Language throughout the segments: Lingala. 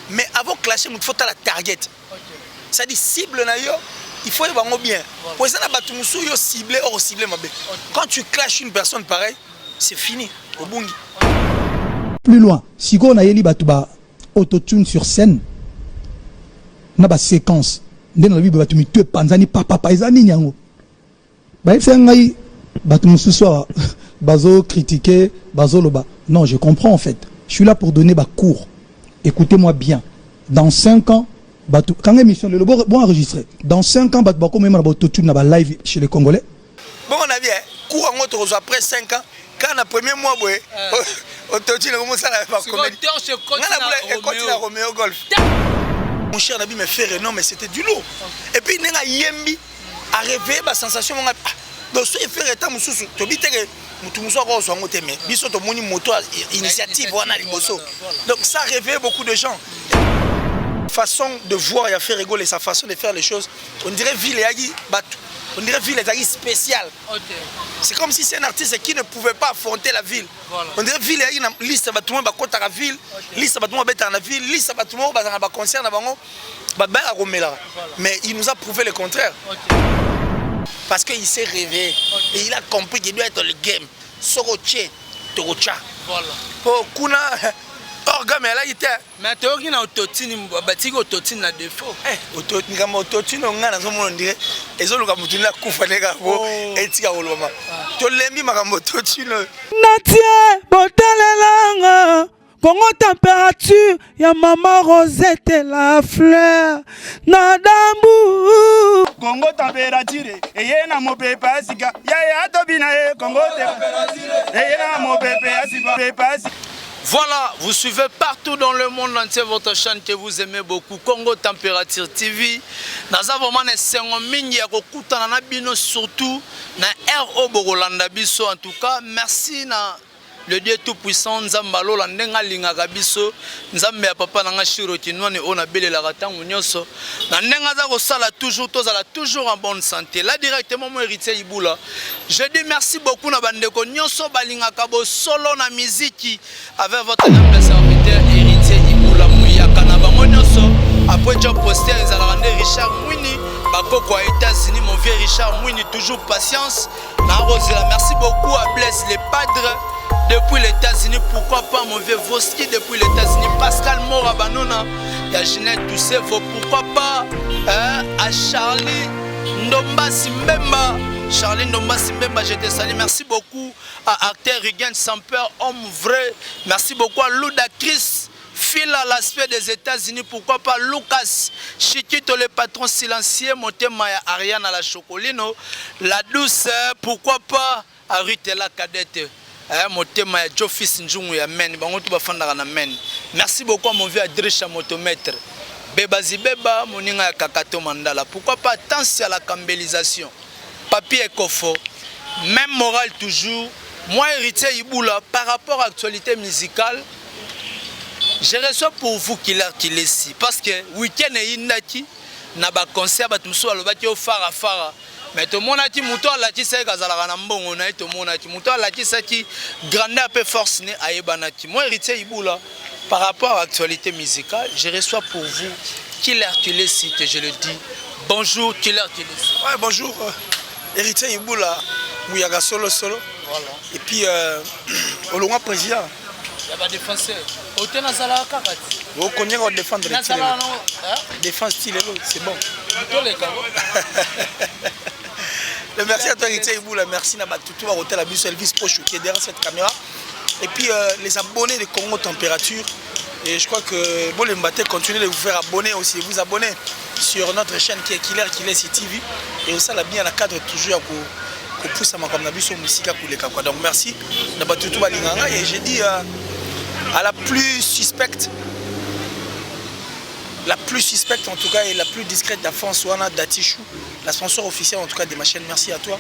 Mais avant de clasher, il faut la target. Ça dit cible na yo, il faut y avoir bien. Pour ça, yo ciblé ou ciblé ma bé. Quand tu clashes une personne pareille, c'est fini. Au bungi. Plus loin, si on a yeli batuba autotune sur scène, na ba séquence, ndé na biba batumi tu panzani papa paisani nyango. Ba fait ngai batumu ce soir bazo critiquer, bazo loba. Non, je comprends en fait. Je suis là pour donner ba cours. Écoutez-moi bien. Dans 5 ans, quand l'émission le bon enregistré. Dans 5 ans, bako même na autotune na ba live chez les Congolais. Bon, on a bien cours en autre après 5 ans. Quand le premier mois, autotune comment ça la pas continue Roméo Golf. Mon cher Nabi me fait renom mais c'était du lourd. Et puis nenga yembi a réveillé ma sensation mon donc ce fait état mususu to biteke mutu muso ko so ngote mais biso to moni moto initiative wana liboso. Donc ça réveille beaucoup de gens. Façon de voir et à faire rigoler sa façon de faire les choses. On dirait ville yagi batu. On dirait ville est spéciale. C'est comme si c'est un artiste qui ne pouvait pas affronter la ville. Voilà. On dirait ville est une liste de tout le monde à la ville, liste de tout le monde à la ville, liste de tout le monde à concert mais il nous a prouvé le contraire. Parce qu'il s'est rêvé et il a compris qu'il doit être le game. Soroche, Torocha. Voilà. Pour Kuna organe là il était. Mais tu as une autotune, bâti autotune à défaut. Autotune comme autotune on a dans ce monde on dirait et zo luka mutuna kufa nega bo etika oloma. To lembi makambo autotune. Natie botalelanga Congo température ya maman Rosette la fleur Nadambu Congo température et na mo pepa sika ya tobina Congo température et na mo pepa sika. Voilà, vous suivez partout dans le monde entier votre chaîne que vous aimez beaucoup, Congo Température TV. Nous avons vraiment un mingi à kokutana na bino surtout na RO Borolanda biso en tout cas. Merci na le Dieu tout-puissant Nzambalo la ndenga lingaka biso Nzambe ya papa nanga shiro kinwane ona belela katangu nyonso na ndenga za kosala toujours tozala toujours en bonne santé. Là directement mon héritier Ibula. Je dis merci beaucoup na bandeko nyonso balingaka bo solo na musique avec votre humble serviteur héritier Ibula Muyaka na bango nyonso après job poster ezala rende Richard Mwini bakoko aux États-Unis mon vieux Richard Mwini toujours patience na Rosela. Merci beaucoup à Bless les padres depuis les États-Unis, pourquoi pas mon vieux Voski depuis les États-Unis, Pascal Mora Banona, il y a Ginette Doucevaux, pourquoi pas à Charlie Ndomba Simbemba, Charlie Ndomba Simbemba, je te salue, merci beaucoup à acteur Rigan Samper, homme vrai, merci beaucoup à Luda Chris, fil à l'aspect des États-Unis, pourquoi pas Lucas Chiquito, le patron silencieux, Motema ya Ariane à la Chocolino, la douce, pourquoi pas à Rutella Cadette. Motema ya Jofis Njungu ya men bango tu bafandaka na men. Merci beaucoup à mon vieux Adrisha Motomètre. Beba Zibeba moninga ya Kakato Mandala. Pourquoi pas attention à la cambélisation. Papier Ekofo. Même morale toujours. Moi héritier Iboula par rapport à l'actualité musicale. Je reçois pour vous qu'il est ici parce que week-end est inaki na ba concert batumso alobaki au fara fara. Mais tout le monde a dit muto la ti sai kazala na mbongo na tout le monde a dit muto la ti sai ki grande peu force ne ayebanaki. Moi héritier Iboula par rapport à l'actualité musicale, je reçois pour vous Killer Tulesi que je le dis. Bonjour Killer Tulesi. Ouais, bonjour héritier Iboula Muyaka solo solo. Voilà. Et puis au loin président. Il y a pas défenseur. Autant na sala kakati. Vous connaissez on défendre le style. Défense style c'est bon. Merci à toi héritier Iboula, merci à tout hôtel Abus Elvis Poche qui est derrière cette caméra. Et puis les abonnés de Congo Température. Et je crois que bon les Mbaté continuez de vous faire abonner aussi, vous abonner sur notre chaîne qui est Killer TV. Et aussi la bien à la cadre toujours pour pousser ma comme Nabiso Musika pour les Kakwa. Donc merci Nabatutu Balinganga et j'ai dit à la plus suspecte. La plus suspecte en tout cas et la plus discrète d'Afance Wana Datichou, la sponsor officielle en tout cas de ma chaîne. Merci à toi.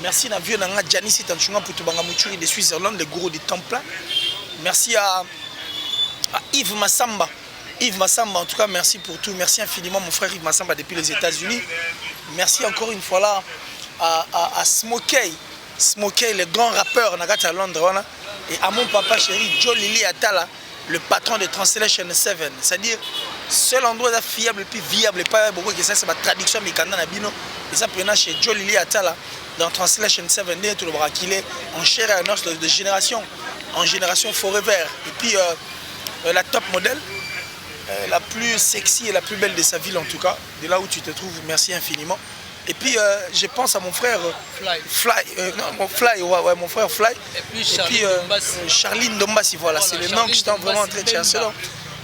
Merci à Vieux Nanga Janice Tanchunga pour Tubanga Mouchuri de Suisse-Irlande, le gourou du Temple. Merci à Yves Massamba. Yves Massamba, en tout cas, merci pour tout. Merci infiniment, mon frère Yves Massamba depuis les États-Unis. Merci encore une fois là à Smokey. Smokey, le grand rappeur Nagata Londres. Et à mon papa chéri, Joe Lili Atala. le patron de Translation 7, c'est-à-dire seul endroit fiable et puis viable et pas beaucoup que ça c'est ma traduction mais quand on a bino et ça prenant chez Joe Lili Atala dans Translation 7 tout le bras qu'il est en chair et en os de génération en génération forever et puis la top modèle la plus sexy et la plus belle de sa ville en tout cas de là où tu te trouves, merci infiniment. Et puis je pense à mon frère mon frère Fly et puis Charline Dombassi, voilà, c'est le nom que je t'en vraiment très cherché.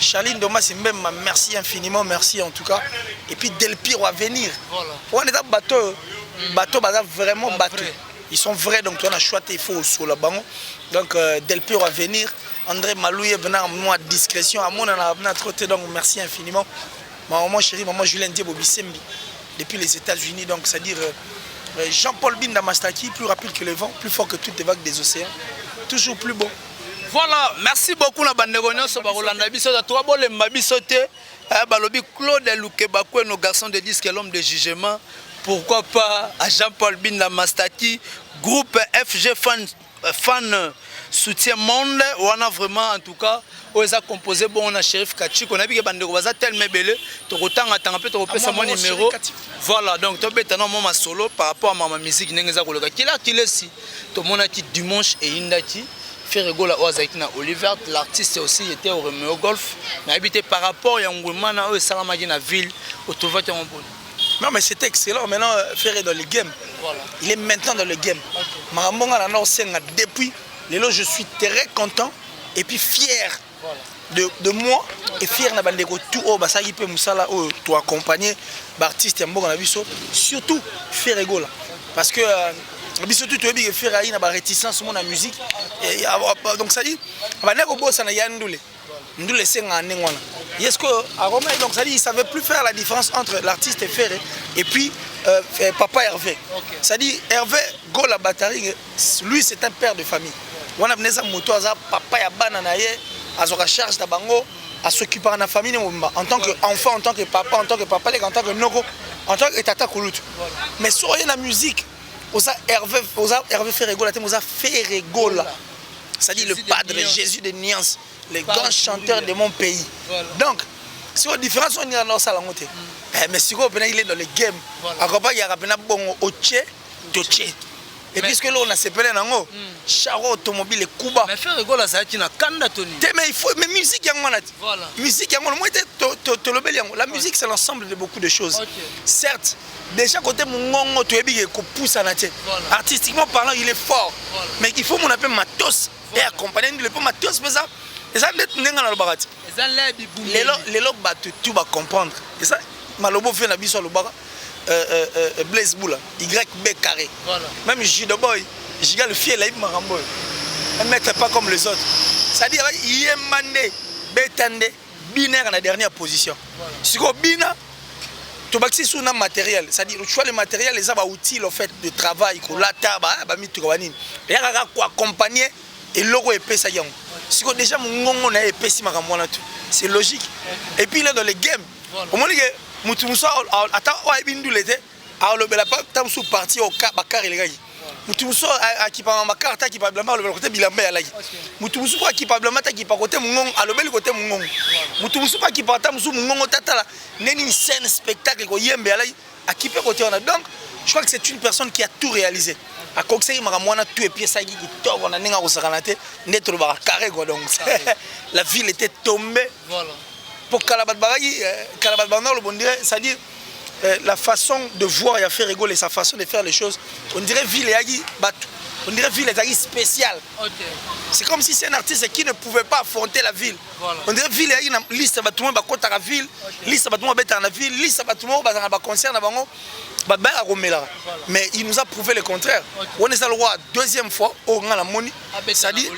Charline Dombassi, même merci infiniment, merci en tout cas. Et puis Del Piro à venir. On est dans bateau vraiment bateau. Ils sont vrais donc on a choisi il faut sur la banque. Donc Del Piro à venir, André Malouye venant moi discrétion à mon on a trotté donc merci infiniment. Maman chérie, maman Julien Diebo Bisembi. Depuis les États-Unis, donc c'est-à-dire Jean-Paul Binda Mastaki, plus rapide que le vent, plus fort que toutes les vagues des océans, toujours plus beau. Voilà, merci beaucoup na bandegonyo so bakolanda biso da trois bolé mabiso te balobi Claude Lukebakwe nos garçons de disque l'homme de jugement, pourquoi pas à Jean-Paul Binda Mastaki, groupe FG fan soutien monde on a vraiment en tout cas on a composé bon on a Sheriff Kachiko on a vu que bandeko baza tellement belle tokotanga tanga pe tokopesa mon numéro voilà donc to betana mama solo par rapport à ma musique nengeza koloka kila si to monaki dimanche et indati Ferregola Oazaki na Oliver l'artiste aussi était au Romeo Golf mais habité par rapport ya ngwema na o salamaki na ville au tovate en bon. Non mais c'est excellent maintenant Ferré dans le game. Voilà. Il est maintenant dans le game. Mamonga na senga depuis lelo je suis très content et puis fier de moi et fier na bandeko tout au basaki pe musala o to accompagner l'artiste mboka na biso surtout Ferregola parce que biso tout to bi Ferré ina ba réticence mon na musique et donc ça dit bandeko bossa na yandule ndule senga nengwana. Est-ce que Aroma donc ça dit il savait plus faire la différence entre l'artiste Ferré et puis papa Hervé. Okay. Ça dit Hervé Gola Batari lui c'est un père de famille. On a venu ça moto à papa ya bana na ye azoka charge ta bango à s'occuper de la famille en tant qu'enfant en tant que papa en tant que noko en tant que tata kulutu. Mais sur la musique osa Hervé Ferregola te osa Ferregola. Ça dit le padre Jésus de Niance, les grands chanteurs de mon pays. Donc sur la différence on est dans ça la montée. Mais si il est dans le game accompagne il y a bon oche doche. Et puisque là on a séparé nango charo automobile Kuba mais faire rigola ça qui na kanda toni mais il faut mais musique yango wana voilà musique yango moi te lobeli yango la musique c'est l'ensemble de beaucoup de choses. Certes déjà côté mongongo to ebi ko poussa na tie artistiquement parlant il est fort mais il faut mon appel matos et accompagner le peu matos mais ça et ça nenga na lobarati et ça lebi boum les lob ba tout va comprendre et ça malobo fait na biso lobara Blaise Boula, YB carré. Voilà. Même Jido Boy, Jiga le fiel, un mec pas comme les autres. C'est-à-dire, il est mandé, bétande, binaire en la dernière position. Si vous bina, tu vas sur un matériel. C'est-à-dire, tu vois le matériel, les outils en fait de travail, la table, il y a quoi accompagner et logo épais ça y est. Si vous déjà mon a épais si c'est logique. Et puis là dans les games, au moins Mutumso ata wa bindu lete a lobela pa tamsu parti au bakar les gars Mutumso a qui pa makar ta qui pa blama le côté bilamba ya lagi Mutumso pa qui pa blama ta qui pa côté mungon a lobeli côté mungon Mutumso pa qui pa tamsu mungon tata la neni scène spectacle ko yembe ya lagi a qui peut côté on a donc je crois que c'est une personne qui a tout réalisé a conseiller makamwana tout et pièce qui tord on a ninga ko sakanate neto le carré quoi donc la ville était tombée voilà. Pour Kalabat Bandar, c'est-à-dire la façon de voir et faire rigoler, sa façon de faire les choses, on dirait ville et on dirait ville et spéciale. Okay. C'est comme si c'est un artiste qui ne pouvait pas affronter la ville. Voilà. On dirait ville et une liste de tout le monde à la ville, liste de tout le monde à la ville, liste de tout le monde à la concert à Bango. Mais il nous a prouvé le contraire. Okay. On est à le roi deuxième fois, au grand la monnaie, c'est-à-dire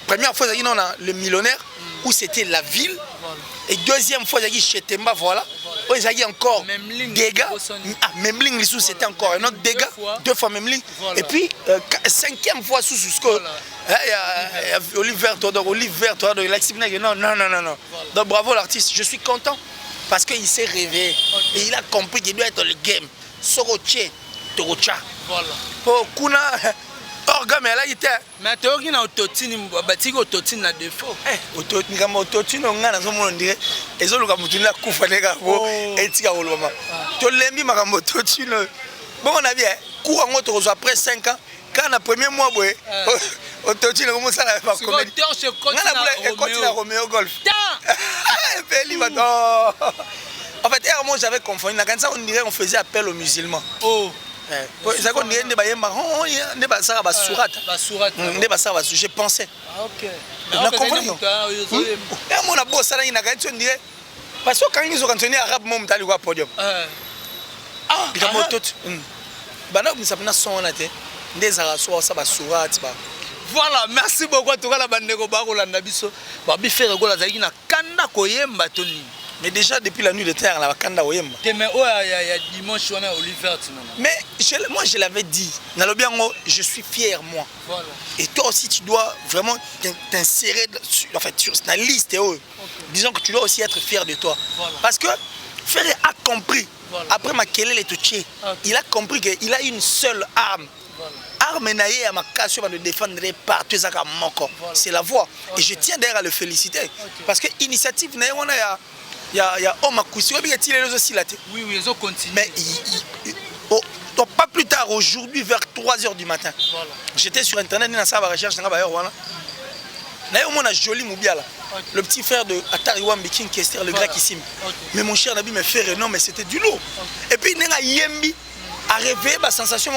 première fois on a le millionnaire. Où c'était la ville et deuxième fois il y a chez Temba voilà où il y a encore dégâts même ligne c'était encore un autre dégât deux fois même ligne et puis cinquième fois sous il y a Oliver non donc bravo l'artiste je suis content parce qu'il s'est réveillé et il a compris qu'il doit être le game Soroche Torocha voilà pour Kuna orga mais là il était mais tu as na autotune batiki autotune na défaut autotune comme autotune on a dans mon dire ezoluka mutuni la kufa neka ko etika oloma to lembi makambo autotune bon on a bien cours en autre après 5 ans quand le premier mois boy autotune comme ça la pas comme on continue à Romeo Golf Beli bato en fait moi j'avais confondu la quand ça on dirait on faisait appel aux musulmans ça qu'on dirait ne ba yemba ne ba ça ba sourate ne ba ça ba je pensais OK na comprendre et mon abo ça na quand on dirait parce que quand ils ont cantonné arabe mon tali quoi podium il a moto bana on s'appelle son na te des araso ça ba sourate ba. Voilà, merci beaucoup à tout la bande ko ba ko landa biso ba bi faire ko la zaki na kanda ko yemba toni. Mais déjà depuis la nuit de terre la kanda ko yemba. Demain il y a dimanche on a Oliver Tinona. Mais moi je l'avais dit, je suis fier moi. Voilà. Et toi aussi tu dois vraiment t'insérer en fait sur la liste disons que tu dois aussi être fier de toi. Voilà. Parce que Ferré a compris. Voilà. Après Makelele Touché, il a compris qu'il a une seule arme. Voilà. Arme naïe à ma casse de défendre partout ça comme moko. C'est la voix. Et je tiens d'ailleurs à le féliciter parce que l'initiative naïe on il y a Oma Koussi oui ils ont continué. Mais pas plus tard aujourd'hui vers 3h du matin. Voilà. J'étais sur internet dans sa recherche dans ba voilà. Naïe on a joli Moubiala. Le petit frère de Atari Wambi King Kester le grec ici. Mais mon cher Nabi me fait non mais c'était du lourd. Et puis nenga yembi a réveillé ma sensation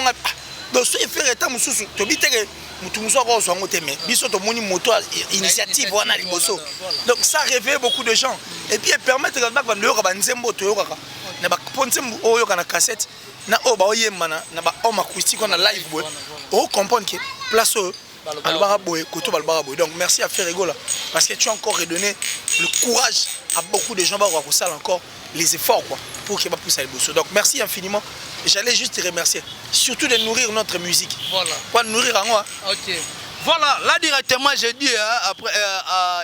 donc ce faire état mususu to biteke mutu muso ko so ngote mais biso to moni moto initiative wana liboso donc ça réveille beaucoup de gens et puis permettre que ba ndoyo ka banzembo to yoka na ba ponzembo oyo kana cassette na o ba oyemba na ba home acoustique on a live boy o comprendre que place Albara Boy koto Albara Boy donc merci à Ferregola parce que tu as encore redonné le courage à beaucoup de gens ba ko ça encore les efforts quoi pour qu'il va pousser le bosso. Donc merci infiniment. J'allais juste te remercier surtout de nourrir notre musique. Voilà. Quoi nourrir en moi. OK. Voilà, là directement j'ai dit après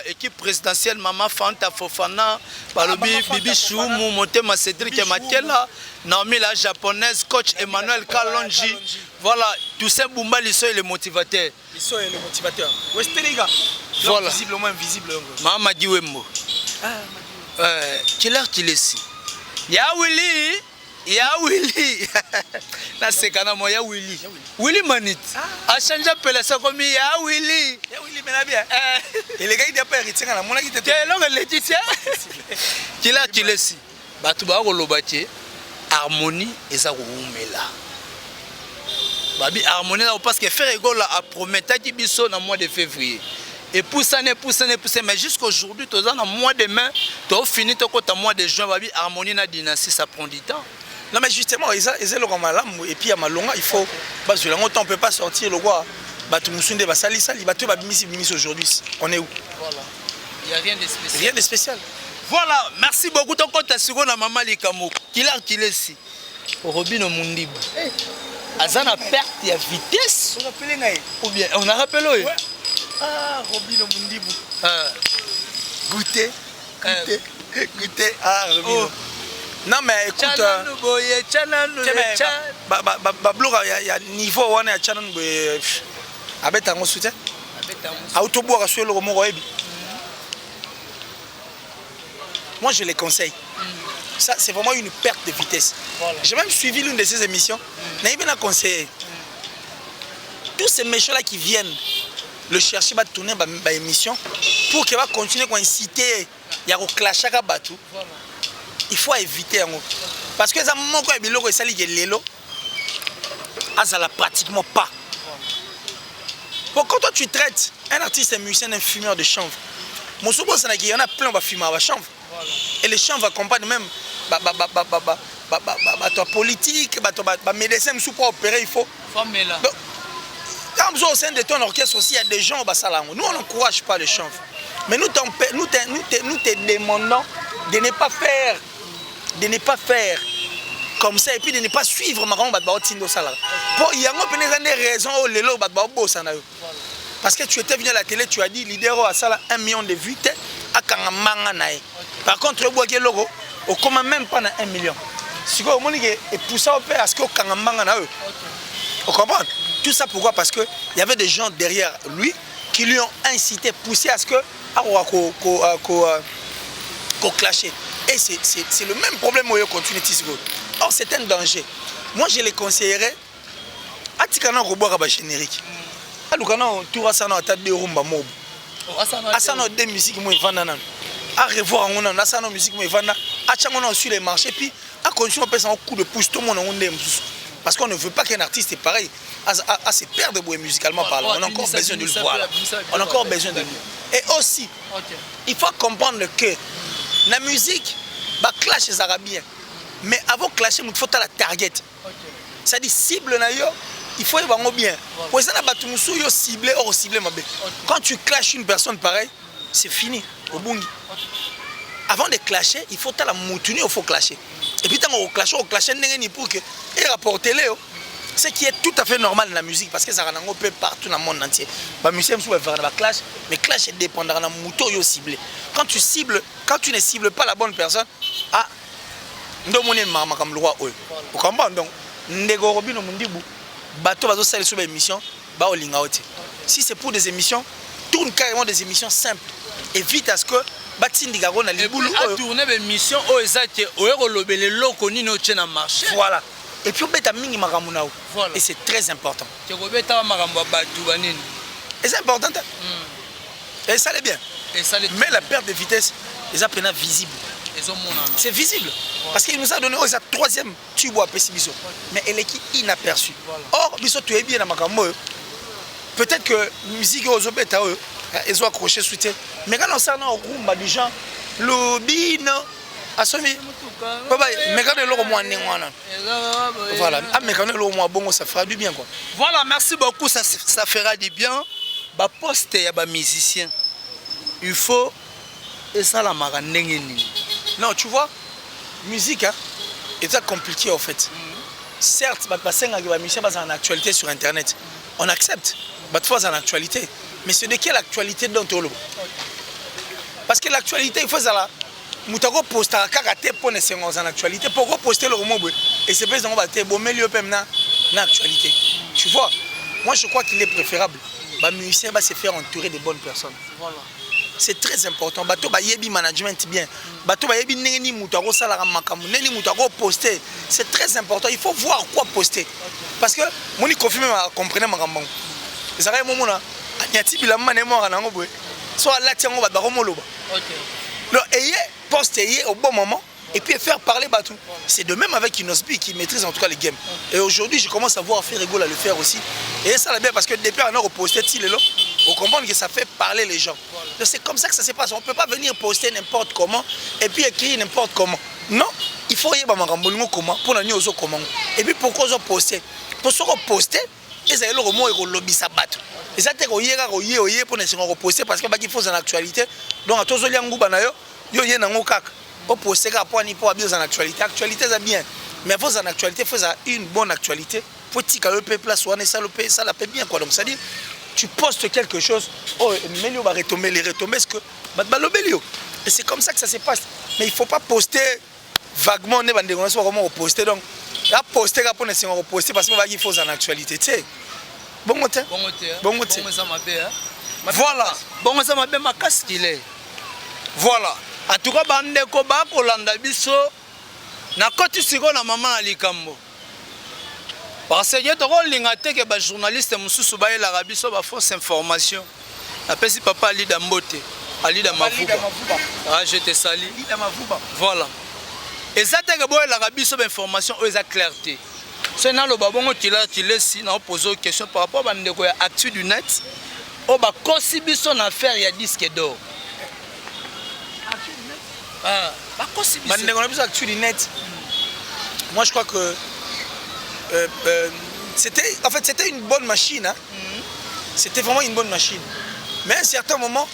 équipe présidentielle Maman Fanta Fofana, Balobi Bibi Choumou, Motema Cédric Makela, Naomi la japonaise, coach Emmanuel Kalonji. Voilà, Toussaint Boumba ils sont les motivateurs. Ils sont les motivateurs. Où est-ce les gars? Voilà. Visiblement invisible. Maman Diwembo. Quelle heure tu laisses? Ya Willy. Na sekana mo ya Willy. Willy Manit. A changé appelé ça comme ya Willy. Ya Willy mais bien. Et les gars il a pas hérité kana mona ki te. Quelle heure Laetitia? Quelle heure tu laisses? Batu ba ko lobati harmonie eza ko umela. Babi harmonie parce que Ferregola a promis taki biso na mois de février. Et pousse, mais jusqu'aujourd'hui, tu as un mois de mai, tu as fini ton mois de juin, harmonie na dynastie, ça prend du temps. Non mais justement, et puis à Malonga, il faut, parce que on ne peut pas sortir le roi. Aujourd'hui, on est où? Voilà. Il n'y a rien de spécial. Rien de spécial. Voilà, merci beaucoup. Ton compte à Sigo na Maman Likamo. Qui est ici? Robino Mundibu. Azana perte de vitesse. On appelle ou bien on a rappelé. Ah, Robino Mundibu. Goûter. Ah, Robino. Non, mais écoute. Il y a niveau où on est à Tchanan. Avec un soutien. Autobois sur le roman. Moi, je les conseille. Ça, c'est vraiment une perte de vitesse. Voilà. J'ai même suivi l'une de ces émissions. N'a bien conseillé. Tous ces méchants-là qui viennent le chercher, va tourner ma émission pour qu'il va continuer à inciter, il y a un clash à Batou. Il faut éviter. Parce que ça manque de biloko et ça ligue l'élo. Ça l'a pratiquement pas. Pour quand toi tu traites un artiste, un musicien, un fumeur de chanvre, mon souvent c'est qu'il y en a plein va fumer à chanvre. Et les chanvres accompagnent même ta politique, ta médecin sous pour opérer il faut. Quand au sein de ton orchestre aussi, il y a des gens au Bassalango. Nous, on n'encourage pas les chanvres. Mais nous te demandons de ne pas faire comme ça et puis de ne pas suivre Maran Batbaotindo Sala. Pour y avoir des raisons au Lelo Batbao Sanayo. Parce que tu étais venu à la télé, tu as dit leader à Sala 1 million de vues à Kangamanga Nae. Par contre, le Boaké Logo, on commande même pas 1 million. Si vous avez et pour ça, on peut à ce que Kangamanga Nae. On comprend? Tout ça pourquoi? Parce qu'il y avait des gens derrière lui qui lui ont incité, poussé à ce que qu'on clasher. Et c'est le même problème où il continue Tisigo. Or, c'est un danger. Moi, je les conseillerais à Tikana Roboa Raba générique. À Lukana, tout à Sana, à deux rumba mob. À Sana, des musiques, moi, Vanana. À revoir en on a Sana, musique, moi, Vanana. À Changona, sur les marchés, puis à continuer à passer un coup de pouce, tout le monde en ondé. Parce qu'on ne veut pas qu'un artiste est pareil à se perdre musicalement parlant. On a encore besoin de le voir. On a encore besoin de lui. Et aussi, il faut comprendre que la musique, bah clash les Arabiens. Mais avant de clasher, il faut la target. C'est-à-dire cible il faut y avoir bien. Pour ça, ciblé ou ciblé. Quand tu clashes une personne pareille, c'est fini. Au bungi. Avant de clasher, il faut la moutonner, il faut clasher. Et puis quand on clash, pour que et rapporter les. Ce qui est tout à fait normal dans la musique parce que ça rend peu partout dans le monde entier. Les musiciens sont faire un clash, mais clash est dépendant de la mouton ciblé. Quand tu ne cibles pas la bonne personne, ndo moni mama comme le roi eux. Vous comprenez donc ndego robino mundibu bateau bazo salir sur émission ba olinga oti. Si c'est pour des émissions, tourne carrément des émissions simples. Évite à ce que batindi gago na libulu a tourner des émissions o ezaki o rolobele loko nino tchena marché. Voilà. Et puis beta mingi makambo nao. Voilà. Et c'est très important. Tu robeta makambo batu banini. Et c'est important. Et ça l'est bien. Et ça l'est. Mais la perte de vitesse est à peine visible. C'est visible. Parce qu'il nous a donné sa troisième tube à Pessibiso. Mais elle est inaperçue. Or, Biso, tu es bien dans ma gamme. Peut-être que la musique aux obéta, ils ont accroché soutien. Mais quand on s'en a au rumba des gens, le bino, à ce moment, mais quand on est là au moins, voilà. Mais quand on est là au moins, bon, ça fera du bien, quoi. Voilà, merci beaucoup, ça fera du bien. Bah, poste, il y a des musiciens. Il faut. Et ça, la marandengeni. Non, tu vois, musique, c'est compliqué en fait. Certes, les musiciens sont en actualité sur Internet. On accepte. Il faut en actualité. Mais c'est de quelle actualité dont on parle? Parce que l'actualité, il faut ça là. Moutago poste à karaté pour les séances en actualité. Pourquoi poster le roman? Et c'est pas ça que bon milieu maintenant l'actualité. Tu vois, moi je crois qu'il est préférable. Les musiciens va se faire entourer de bonnes personnes. Voilà. C'est très important. Bato ba yebi management bien. Bato ba yebi neni moutago salara makamu. Neni moutago poster. C'est très important. Il faut voir quoi poster. Parce que mon confirme comprenez makambo. Ça va moment là. Anyati bilama ne mo ranango boy. Soit là tiango ba romoloba. OK. Le ayez poster au bon moment et puis faire parler Batou. C'est de même avec Inosbi qui maîtrise en tout cas les games. Et aujourd'hui, je commence à voir faire rigolo à le faire aussi. Et ça là bien parce que depuis on a reposté Tilelo. Vous comprenez que ça fait parler les gens. C'est comme ça que ça se passe. On ne peut pas venir poster n'importe comment et puis écrire n'importe comment. Non, il faut y avoir comment pour la nuit aux comment. Et puis pourquoi ils ont posté? Pour se reposter, ils ont le mot et le lobby ça battre. Et ça, c'est pour ne reposter parce qu'il faut en actualité. Donc à tous les gens qui ont un kak. Pour poster pour bien en actualité. Actualité c'est bien. Mais il faut en actualité, il faut une bonne actualité. Il faut que le place soit ça la paie bien quoi. Donc ça dit tu postes quelque chose, oh, mais on va retomber les retombées, et c'est comme ça que ça se passe. Mais il ne faut pas poster vaguement, on va comment poster. Donc, là, poster pour ne pas reposter parce qu'il faut en actualité. Tu sais, bon côté. Bon côté. Voilà. Bon, ça m'a bien ma casse qu'il est. Voilà. En tout cas, bande ko ba ko landa biso na koti siko na maman alikambo. Parce que les journalistes sont l'Arabie sont fausse information. Après si papa Ali Dambote, Ali Damavouba. Ah, je te salue. Voilà. Et ça c'est que l'Arabie sont information aux clarté. C'est dans le babon qui laisse si on pose une question par rapport à l'actu du net. On va consider son affaire il y a disque d'or. Ah, bah consider. L'actu du net. Moi je crois que c'était une bonne machine. Hein? C'était vraiment une bonne machine. Mais à un certain moment,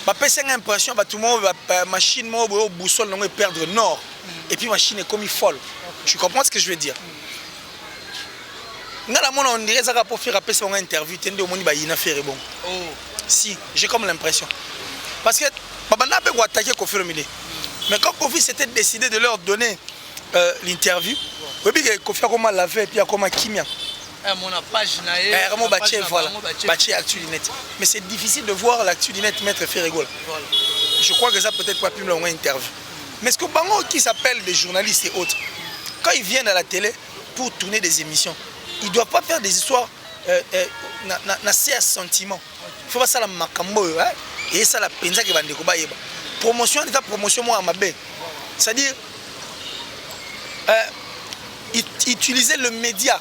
j'ai l'impression que tout le monde la machine boussole perdre le nord. Et puis la machine est comme folle. Tu comprends ce que je veux dire? On dirait que pour faire une interview, bon. Si, j'ai comme l'impression. Parce que Babana peut attaquer Kofi Olomide. Mais quand Kofi s'était décidé de leur donner l'interview, Kofi a comment lavé et puis a comment Kimia. Mon page voilà. Actu du net. Mais c'est difficile de voir l'actu du net mettre Ferrégol. Voilà. Je crois que ça peut-être pas plus long interview. Mais ce que Bango qui s'appelle des journalistes et autres, quand ils viennent à la télé pour tourner des émissions, ils ne doivent pas faire des histoires à sentiment. Il faut pas ça la makambo et ça la penza qui va ndeko ba yeba. Promotion d'état promotion moi à ma baie. C'est-à-dire utiliser le média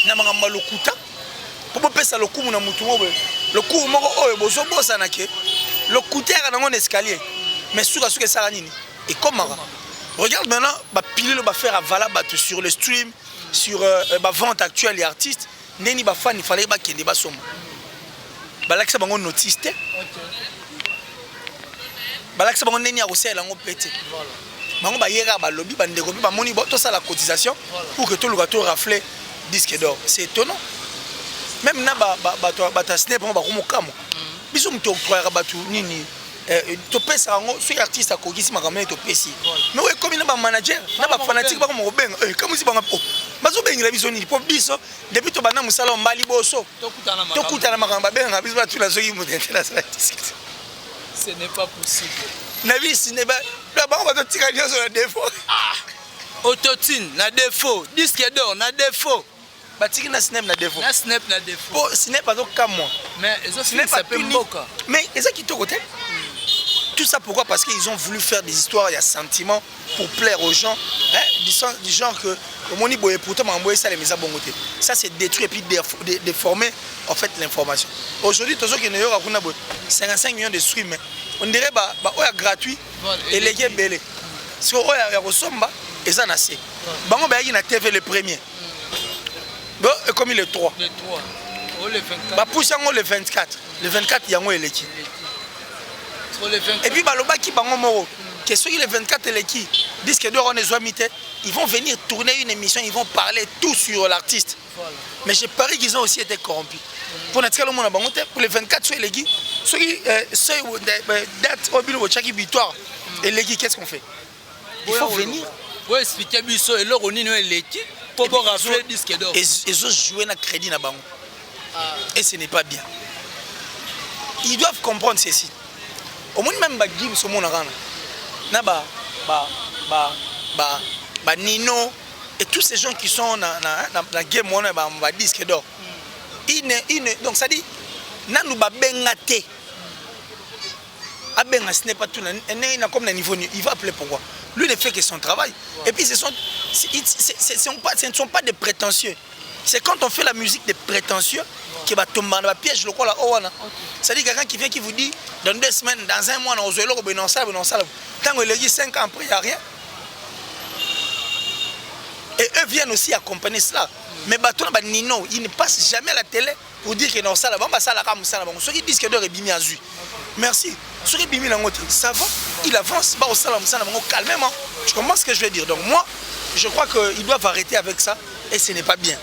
na mangamba lokuta pour pesa le coup na mutu mo le coup moko oyo bozo bosa na ke le couter na un escalier mais suka ça nini et comment regarde maintenant ba piler ba faire avala batu sur le stream sur ba vente actuelle et artistes neni ba fan il fallait ba kende ba somo ba lakisa bango notice te ba lakisa bango neni a osela ngo pété voilà bango ba yera ba lobby ba ndeko ba moni to ça la cotisation pour que tout le gâteau rafle disque d'or. C'est étonnant. Même na ba snap ba ko mokamo biso mto octroyer ba tu nini to pesa ngo so artiste a kokisi makamene to pesi mais ouais comme na ba manager na ba fanatique ba ko mo benga comme si ba ngapo bazo benga biso ni po biso depuis to bana musala mbali boso to kutana makamba benga biso ba tu la soki mutente la disque. Ce n'est pas possible. Navi ce n'est pas là ba to tika dio sur la défaut. Autotune na défaut, disque d'or na défaut. Batiki na snap na défaut. Na snap na défaut. Pour snap pas comme moi. Mais ils ont fini ça peut mboka. Mais est-ce qui te côté? Tout ça pourquoi? Parce qu'ils ont voulu faire des histoires, il y a sentiment pour plaire aux gens, hein, du genre que au moni boye pourtant m'envoyer ça les mesa bongoté. Ça c'est détruire et puis déformer en fait l'information. Aujourd'hui tous ceux qui ne yora kuna 55 millions de streams, on dirait bah oya gratuit et les gars belé. Parce que oya resomba et ça n'a c'est. Bango ba na TV le premier. Bon, comme il est 3. Le 3. Oh, le 24. Bah, poussons le 24. Le 24, il y a un éléki. Et puis, bah, le bas qui bango moro. Que ceux qui le 24 éléki disent que d'or on est mité, ils vont venir tourner une émission, ils vont parler tout sur l'artiste. Voilà. Mais j'ai parié qu'ils ont aussi été corrompus. Pour notre cas, pour le 24, ceux éléki, ceux qui date au bureau de chaque victoire, éléki, qu'est-ce qu'on fait? Il faut venir. Oui, expliquer biso et leur on est éléki. Pour rappeler disque d'or. Ils ont joué un crédit na bango. Et ce n'est pas bien. Ils doivent comprendre ceci. Au moins même ba Gims au monde na ba Nino et tous ces gens qui sont na game on ba disque d'or. Donc ça dit nanu ba bengate. Abenga ce n'est pas tout na comme na niveau il va appeler pourquoi? Lui ne fait que son travail. Ouais. Et puis ce ne sont pas des prétentieux. C'est quand on fait la musique des prétentieux qui va tomber dans la piège le quoi là. C'est-à-dire quelqu'un qui vient qui vous dit dans 2 semaines, dans 1 mois, on se lève non ça. Tant qu'il a dit 5 ans après, il n'y a rien. Et eux viennent aussi accompagner cela. Mais Baton Nino, il ne passe jamais à la télé pour dire que non ça là, ça là comme ça là. Ceux qui disent que de Bimi a vu. Merci. Ceux qui Bimi l'ont ça va, il avance, bah au salam ça calmement. Tu comprends ce que je veux dire? Donc moi, je crois qu'ils doivent arrêter avec ça et ce n'est pas bien.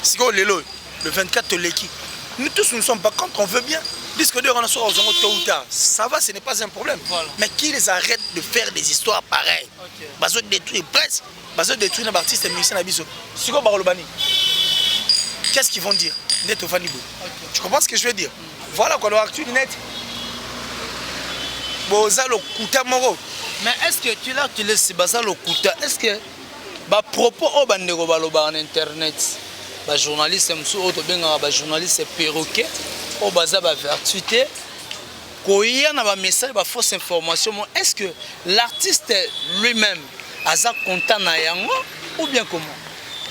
C'est quoi le 24 l'équipe. Nous tous nous ne sommes pas quand on veut bien. Disque de Renaissance aux Zongo tôt ou tard, ça va, ce n'est pas un problème. Voilà. Mais qu'ils arrêtent de faire des histoires pareilles. Parce que détruire presse, parce que détruire un artiste et musicien Abisso. C'est quoi Barolobani? Qu'est-ce qu'ils vont dire? Tu comprends ce que je veux dire? Voilà quoi, l'actu du net. Mais est-ce que tu l'as utilisé Bazalo Kouta? Est-ce que bah propos au bandego baloba en internet, bah journaliste msou auto benga bah journaliste perroquet, au baza bah vertuité, koya na ba message bah fausse information. Est-ce que l'artiste lui-même a ça content na yango ou bien comment?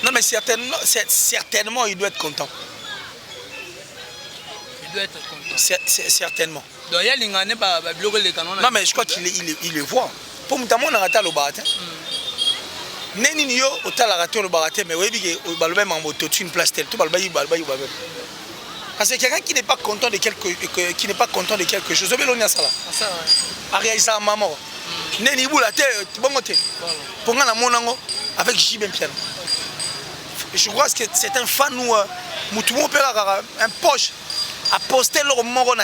Non mais certainement il doit être content. Il doit être content. Certainement. Donc il y a l'ingane bah bloquer les canons. Non mais je crois qu'il le voit. Pour moi on a raté le baratin. Neni niyo otala raté le baratin mais oui que balba mambo tout une place telle tout balba. Parce que quelqu'un qui n'est pas content de quelque chose, belonia sala. Ça a réalisé à maman. Neni boula te bongo te. Pour nga na monango avec J ben piano. Je crois que c'est un fan ou mutumo pela un poche a posté leur mort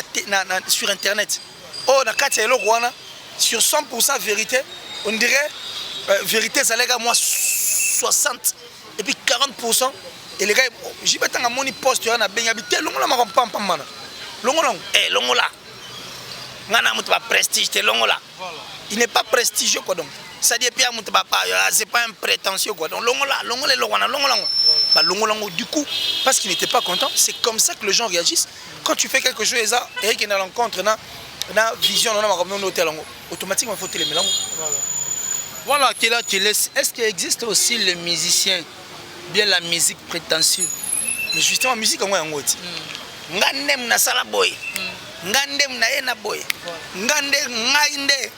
sur internet. Oh na kati le rwanda sur 100% vérité, on dirait vérité ça lègue à moi 60 et puis 40% Et les gars, j'ai pas tant à mon poste, il y a un habité, l'ongola m'a pas mana. L'ongola, l'ongola. Ngana mutu ba prestige, t'es l'ongola. Il n'est pas prestigieux quoi donc. Ça dit Pierre mutu ba pas, c'est pas un prétentieux quoi. Donc l'ongola, bah l'ongola du coup, parce qu'il n'était pas content, c'est comme ça que les gens réagissent. Quand tu fais quelque chose, et qu'il y a l'encontre, na vision, automatiquement il faut te les mélanger. Voilà, est-ce qu'il existe aussi les musiciens, bien la musique prétentieuse? Mais justement, la musique, on va en haut. Ngandem na sala boy, ngandem na ena boy, ngande,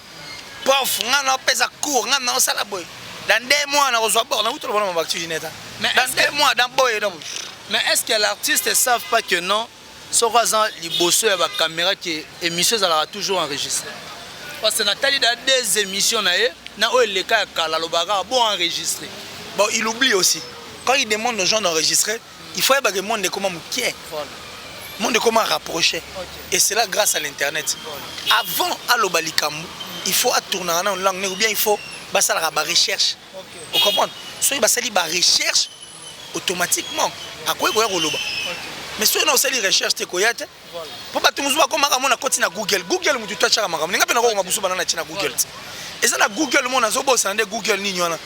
pof, ngana pesa court, ngana sala boy. Dans 2 mois, on a reçu bord, on a tout le monde va activer net. Dans 2 mois, dans boy, mais est-ce que les artistes ne savent pas que non, sur les bosseurs et la caméra qui émission sera toujours enregistrée? Parce que Nathalie dans 2 émissions na les cas kala lobaga bon enregistré. Bon, il oublie aussi. Quand il demande aux gens d'enregistrer, il faut que le monde comment le monde comment rapprocher. Et c'est là grâce à l'internet. Avant à l'obalikamou, il faut tourner en langue ou bien il faut passer à la recherche. Vous comprenez? Soit il va la recherche automatiquement. À quoi il va y mais si on a aussi les recherches, c'est quoi? Pour pas tout le monde comment on a continué à Google. Google, nous tout cher à Maram. N'importe quoi on a besoin de Google. Et ça na Google, mon azobo, c'est un Google ni n'yona.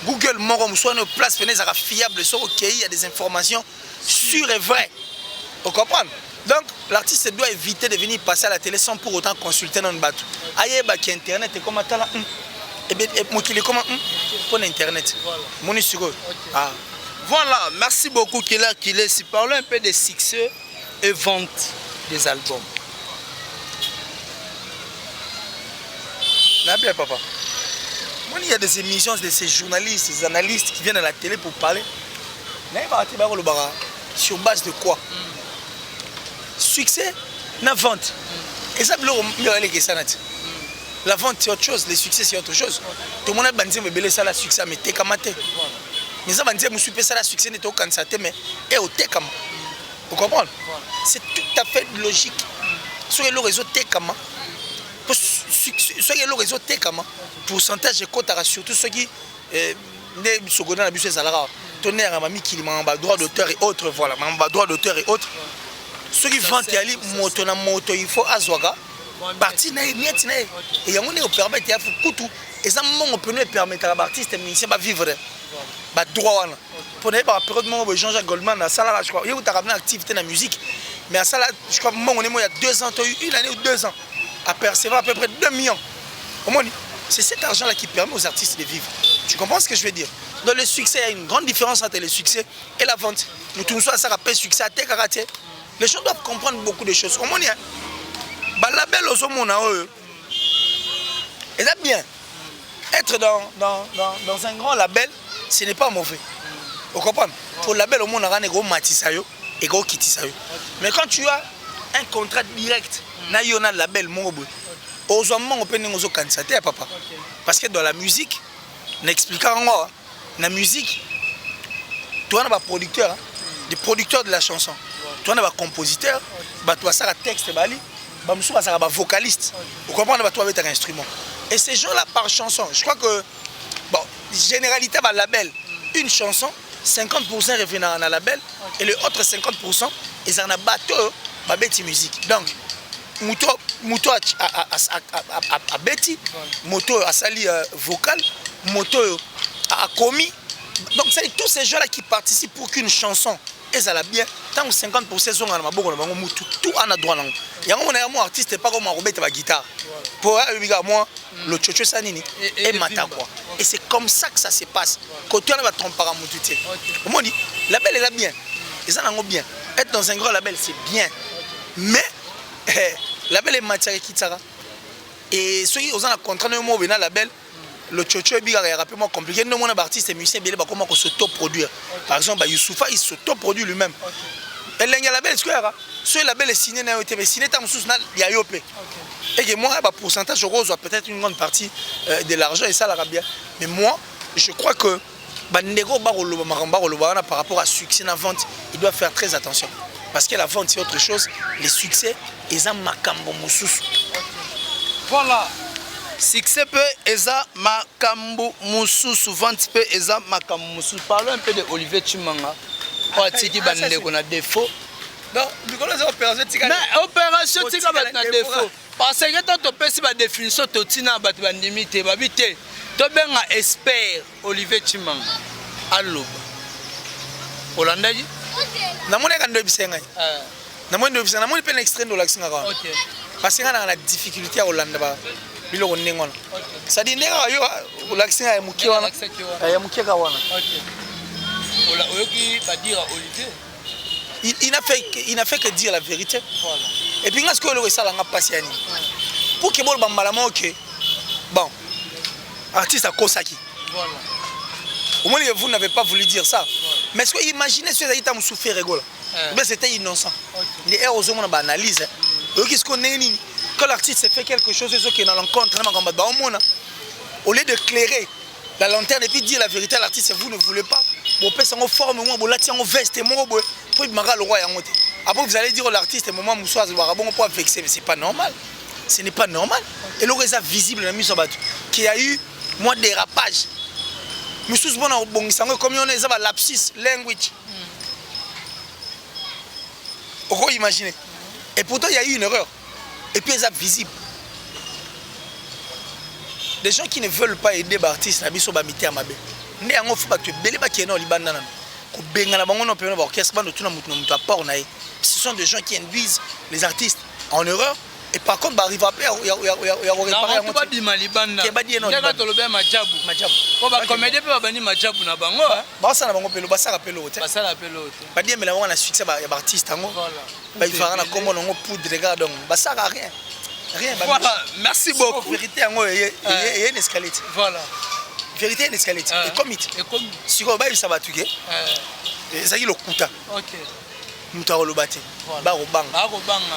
Google, mon soit nos places fenêtres fiables, sur OK, il y a des informations sûres et vraies. Vous comprenez? Donc l'artiste doit éviter de venir passer à la télé sans pour autant consulter dans le bateau. Aïe, bah qui internet et comment t'as là? Et bien, moi qui les comment? Pour internet. Mon est sur eux. Ah. Voilà, merci beaucoup Kilesi. Parlons un peu des succès et ventes des albums. Là bien papa. Moi il y a des émissions de ces journalistes, des analystes qui viennent à la télé pour parler. Sur base de quoi? Succès, la vente. Et ça la vente c'est autre chose, les succès c'est autre chose. Tout le monde a bandé me belé ça la succès mais t'es kamate. Mais ça bandé me super ça la succès n'est au cansaté mais et au tekama. Vous comprenez? C'est tout à fait logique. Sur le réseau tekama. Sur le réseau tekama. Pourcentage de quota surtout ceux qui ne secondaire la bus salara. Tonnerre à mamie qui m'a droit d'auteur et autres voilà, m'a droit d'auteur et autres. Ceux qui vendent y moto na moto il faut azwaga. Parti na net na et yango ne permet ya fukutu et ça mon peut nous permettre à l'artiste musicien ba vivre ba droit wana pour ne pas période moment Jean-Jacques Goldman na sala je crois il a ramené activité na musique mais à ça je crois mon on est il y a 2 ans une année ou 2 ans à percevoir à peu près 2 millions au moins c'est cet argent là qui permet aux artistes de vivre. Tu comprends ce que je veux dire? Dans le succès il y a une grande différence entre le succès et la vente. Nous tout ça rappelle succès à karaté. Les gens doivent comprendre beaucoup de choses au moins bah label aux hommes et là bien être dans un grand label ce n'est pas mauvais. Vous comprenez? Pour le label au monde on a un gros matisayo et gros kitisayo. Mais quand tu as un contrat direct na yona label mon aux hommes on peut nous candidater papa parce que dans la musique n'expliquant moi la musique toi on a pas producteur des producteurs de la chanson toi on a pas compositeur bah toi ça la texte bali bah monsieur ça va vocaliste. Vous comprenez? Bah toi avec un instrument et ces gens là par chanson je crois que bon généralité bah label une chanson 50% revient à un label et le autre 50% ils en a bateau bah bêti musique donc moto à bêti moto à sali vocal moto à commis donc c'est tous ces gens là qui participent pour qu'une chanson et ça la bien tant que 50% sont en maboko na bango mutu tout en a droit nango yango on a mon artiste pas comme Robert ba guitare pour moi le chocho sanini et matakwa et c'est comme ça que ça se passe quand on va tromper à mutu on dit label est là bien et ça nango bien être dans un grand label c'est bien mais label est matière qui tsara et ceux qui ont un contrat de mo bena label le chocho est bien rapidement compliqué nous mon artiste et musicien bien comment qu'on s'auto-produire par exemple Youssoufa il s'auto-produit lui-même et l'engagement label ce label est signé na yote mais signé tam sous na ya yopé et que moi bah pourcentage rose peut-être une grande partie de l'argent et ça la bien mais moi je crois que bah ndego barolo maramba par rapport à succès na vente il doit faire très attention parce que la vente c'est autre chose les succès ils ont makambo mususu voilà. Succès peut eza makambu mususu vente peut eza makambu mususu. Parlons un peu de Olivier Chimanga. tiki bandeko na défaut. Non, opération tika. Mais opération tika na défaut. Parce que tant to pesi ba définition to tina ba bandimité ba bité. To benga expert Olivier Chimanga. Aloba. Olandaji? Namone ka ndo bisenga. Namone ndo bisenga, namone pe na extrait ndo laksinga ka. OK. Parce que na difficulté à Hollande ba. Biloko ndengona. Ça dit ndenge yo laksinga ya muki wana. Ya muki ka wana. OK. Oyoki ba dire Olivier. Il n'a fait que dire la vérité. Voilà. Et puis, ce que le ça l'a passé à pour que bon bambala ok. Bon. Artiste à Kosaki. Voilà. Au moins vous n'avez pas voulu dire ça. Voilà. Mais est-ce que imaginez ce que vous souffrez rigolo. Mais c'était innocent. Les erreurs aux hommes analyse. Qu'est-ce qu'on est quand l'artiste fait quelque chose qui est dans l'encontre au lieu de clairer la lanterne et puis dire la vérité à l'artiste, vous ne voulez pas. Vous faites en forme, vous l'avez en veste, après vous allez dire à l'artiste, moment pour vexer, mais c'est pas normal. Ce n'est pas normal. Et le résultat visible dans la qu'il y a eu moins de dérapage. Mais tous bon comme on est lapsus language. Vous imaginez. Et pourtant il y a eu une erreur. Et puis c'est visible. Des gens qui ne veulent pas aider les artistes, ils sont mis à ma bête. Ils ont fait des choses qui sont libanais. Ce sont des gens qui induisent les artistes en erreur. Et par contre, il arrive à faire. Il y a réparé un truc. Il y a des gens voilà, merci beaucoup. Vérité est une escalade. Voilà. Vérité est une escalade. Et comme si on va ça va tout ça y est le kuta. OK. Mutaro bate. Ba robanga.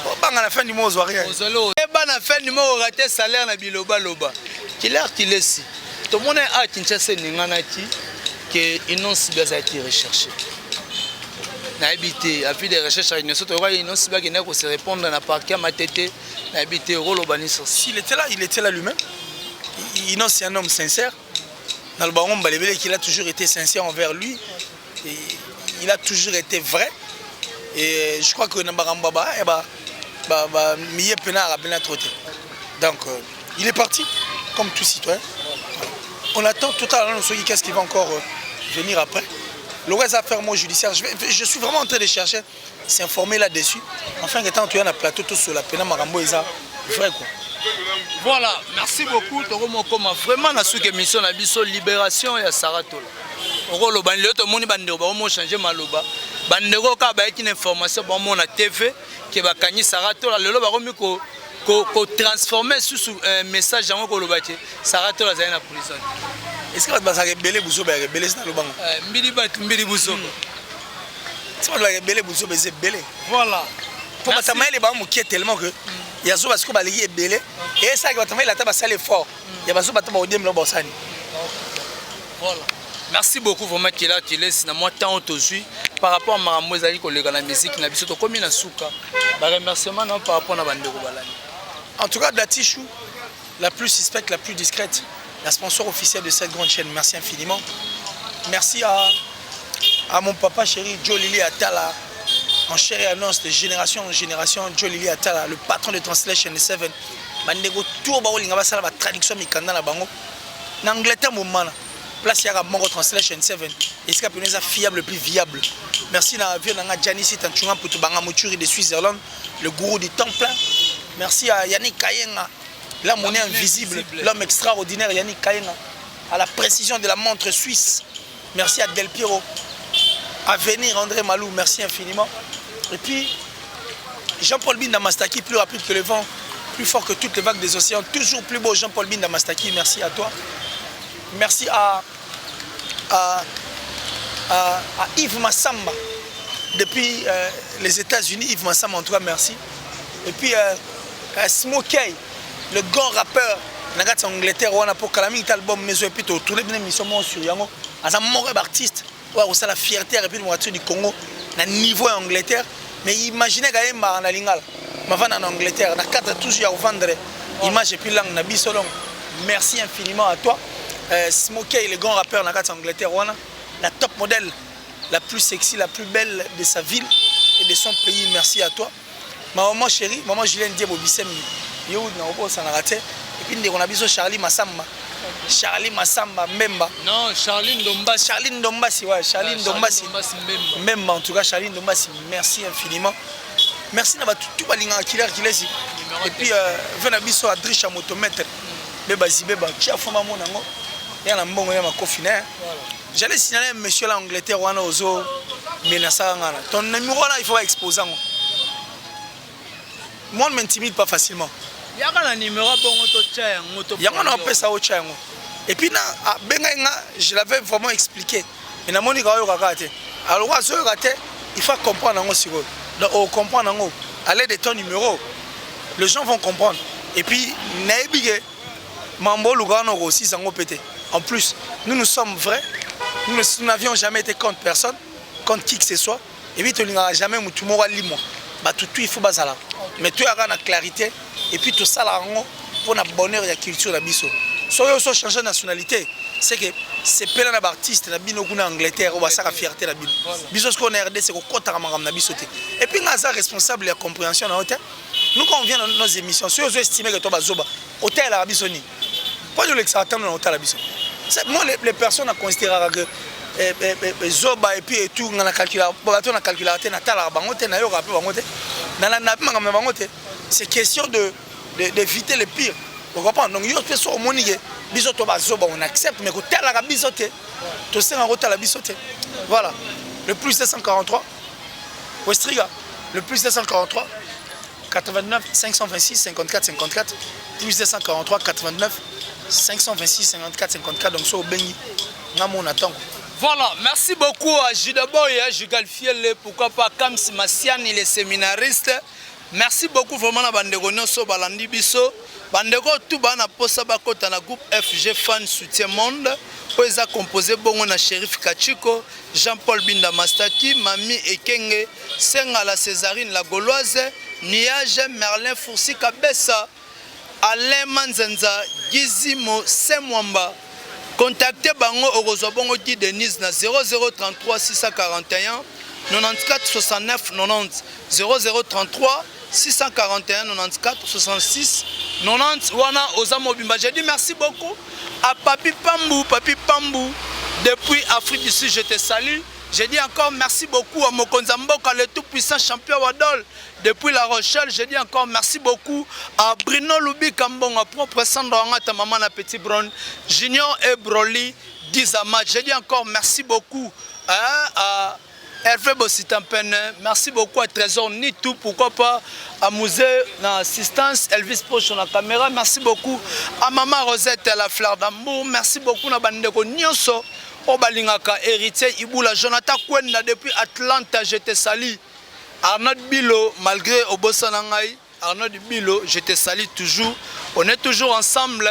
Robanga na fin du mois rien. Ozolo. Et ba na fin du mois raté salaire na biloba loba. Kiler kilesi. Tout le monde a Kinshasa ninganati que innonce bien a été recherché. Na habité a fait des recherches à une sorte de innonce bien qui n'a que se répondre dans la parquet matete na habité rolobani sur. S'il était là lui-même. Innonce c'est un homme sincère. Dans le baron Balébélé qu'il a toujours été sincère envers lui. Et il a toujours été vrai. Et je crois que Nambarambaba, donc il est parti, comme tout citoyen. On attend tout à l'heure qu'est-ce qui va encore venir après. Le reste affaire moi judiciaire, je suis vraiment en train de chercher, s'informer là-dessus. Enfin, étant tu as un plateau tout sur la peine Marambo et ça, vrai quoi. Voilà, merci beaucoup. Vraiment, na sous émission na biso libération et Saratola. Rolo banlio to moni bandeko ba mo changer maloba. Bandeko ka ba une information ba mo na TV ke ba kanyi Saratola lelo ba komi ko transformer sous message yango ko lobati. Saratola za na prison. Est-ce que ba sa rebelle buso ba rebelle na lobango? Mbili buso. C'est pas la rebelle buso ba c'est belé. Voilà. Pour batama les ba mo qui est tellement que il y a parce que baligi est belé et ça qui batama il a taba sale fort. Il y a baso batama au dem lo bosani. Voilà. Merci beaucoup vraiment qu'il a laissé na moi temps aujourd'hui par rapport à Marambo ezali kolega na musique na biso to komi na suka. Ba remerciement non par rapport na bandeko balani. En tout cas Datichou, la plus suspecte, la plus discrète, la sponsor officielle de cette grande chaîne. Merci infiniment. Merci à mon papa chéri Joe Lili Atala, en chair et annonce de génération en génération. Joe Lili Atala, le patron de Translation 7. Bandeko tout ba olinga ba sala ba traduction mikanda na bango. Na Angleterre moment place ya Mongo Translation 7 et c'est la fiable le plus viable. Merci à Janice Tanchunga pour Banga Mouchuri de Switzerland, le gourou du temps plein. Merci à Yannick Kayenga, la monnaie invisible, l'homme extraordinaire Yannick Kayenga, à la précision de la montre suisse. Merci à Del Piero, à venir André Malou, merci infiniment. Et puis Jean-Paul Binda Mastaki, plus rapide que le vent, plus fort que toutes les vagues des océans, toujours plus beau Jean-Paul Binda Mastaki, merci à toi. Merci à Yves Massamba, depuis les États-Unis, Yves Massamba, en tout cas, merci. Et puis Smokey, le grand rappeur, en Angleterre, on a pour Calamity album, mais je vais tourner une émission sur Yango, as un mauvais artiste, on a la fierté et puis le du Congo, à niveau en Angleterre, mais imaginez quand même en Alingal, ma en Angleterre, on a 4 toujours à vendre image et puis langue, Nabi Solong. Merci infiniment à toi. Smokey, le grand rappeur en Angleterre, la top modèle, la plus sexy, la plus belle de sa ville et de son pays. Merci à toi. Ma maman chérie, maman Julienne Diebo Bissem, yo na obo sanarate. Et puis on a biso Charlie Massamba. Charlie Massamba Mbemba. Non, Charline Dombassi. Charline Dombassi, ouais, Charline Dombassi. Mbemba, en tout cas, Charline Dombassi, merci infiniment. Merci na tout balinga killer kilesi. Et puis vena biso Adricha motomètre. Beba zibeba kia foma monango. Ya na mbongo ya makofina. J'allais signaler un monsieur là en Angleterre wana ozo menasa ngana. Ton numéro là il faut exposer. Moi ne m'intimide pas facilement. Yaka na numéro bongo to tcha ngoto. Yaka na pesa o tcha ngo. Et puis na benga nga je l'avais vraiment expliqué. Et na moni ka yo kakate. Alors wa zo kakate, il faut comprendre ngo siko. Donc on comprend ngo. À l'aide de ton numéro, les gens vont comprendre. Et puis naibige mambo lugano aussi sango pété. En plus, nous sommes vrais. Nous n'avions jamais été contre personne, contre qui que ce soit. Et puis tu n'auras jamais tout le monde. Tout il faut bazala. Mais tu as la clarité et puis tout ça là pour le bonheur et la culture de biso. Si on change de nationalité, c'est que c'est plein d'artistes na bino kuna Angleterre ou ça la fierté la bino. Biso ce qu'on est RD c'est qu'on compte à na biso té. Et puis on est responsable de la compréhension na hôtel. Nous quand on vient dans nos émissions, si on estime que toi bazoba hôtel la bisoni. Pas de l'exactement dans hôtel la biso. Moi les personnes à considérer que zoba et puis et tout on a calculé on a calculé na tala bango té na yo rappel bango té. C'est question d'éviter le pire. Vous comprenez? Donc, on accepte, mais voilà. Le plus 243, Westriga, le plus 243, 89, 526, 54, 54, plus 243, 89, 526, 54, 54. Donc, ça, on attend. Voilà, merci beaucoup à Jidaboy, à Jugal Fiel, pourquoi pas Kams Massian, il est séminariste. Merci beaucoup vraiment à Bandego Nyoso Balandi Biso. Bandego tout bana posa bakota na groupe FG Fan Soutien Monde. Poeza composé bongo na Shérif Kachiko, Jean-Paul Binda Mastaki, Mami Ekenge, Sengala Césarine la Gauloise, Niage Merlin Foursi Kabessa, Alain Manzenza, Gizimo Semwamba. Contactez Bango Orozo Bongo Di Denise na 0033 641 94 69 90 0033 641 94 66 90 wana Ozamo Bimba. J'ai dit merci beaucoup à Papi Pambou depuis Afrique du Sud, je te salue. J'ai dit encore merci beaucoup à Mokonza Mboka, le tout puissant champion Wadol depuis La Rochelle. J'ai dit encore merci beaucoup à Bruno Lubi Kambonga, propre Sandra ta maman la Petit Brown, Junior et Broly, 10 à match. J'ai dit encore merci beaucoup à Hervé Bossitampen, merci beaucoup à Trésor Nitou, pourquoi pas à Musée l'assistance, Elvis Poche sur la caméra, merci beaucoup à Maman Rosette à la fleur d'amour, merci beaucoup à Bandeko Nyonso, au Balingaka, héritier Iboula, Jonathan Kwenna depuis Atlanta, je te salue. Arnaud Bilo, malgré Obosanangaï, Arnaud Bilo, je te salue toujours, on est toujours ensemble.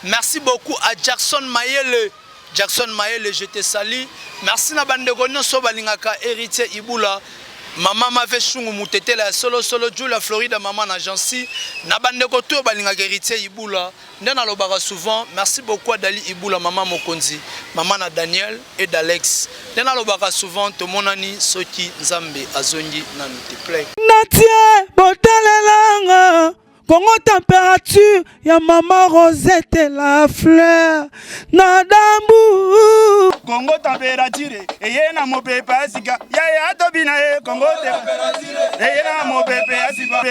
Merci beaucoup à Jackson Mayele. Jackson Mayele, je te salue. Merci na bandeko nyonso balingaka héritier Iboula. Maman m'avait chungu mutete la solo Julia Florida maman na Jansi. Na bandeko to balingaka héritier Iboula. Ndena lobaka souvent. Merci beaucoup à Dali Iboula maman Mokonzi. Maman na Daniel et d'Alex. Ndena lobaka souvent to monani soki Nzambe azongi na te play. Natie botalelanga. Congo température, ya maman Rosette la fleur, Nadambu. Congo température, et na mo pepa sika, ya atobina Congo température, et na mo pepa sika.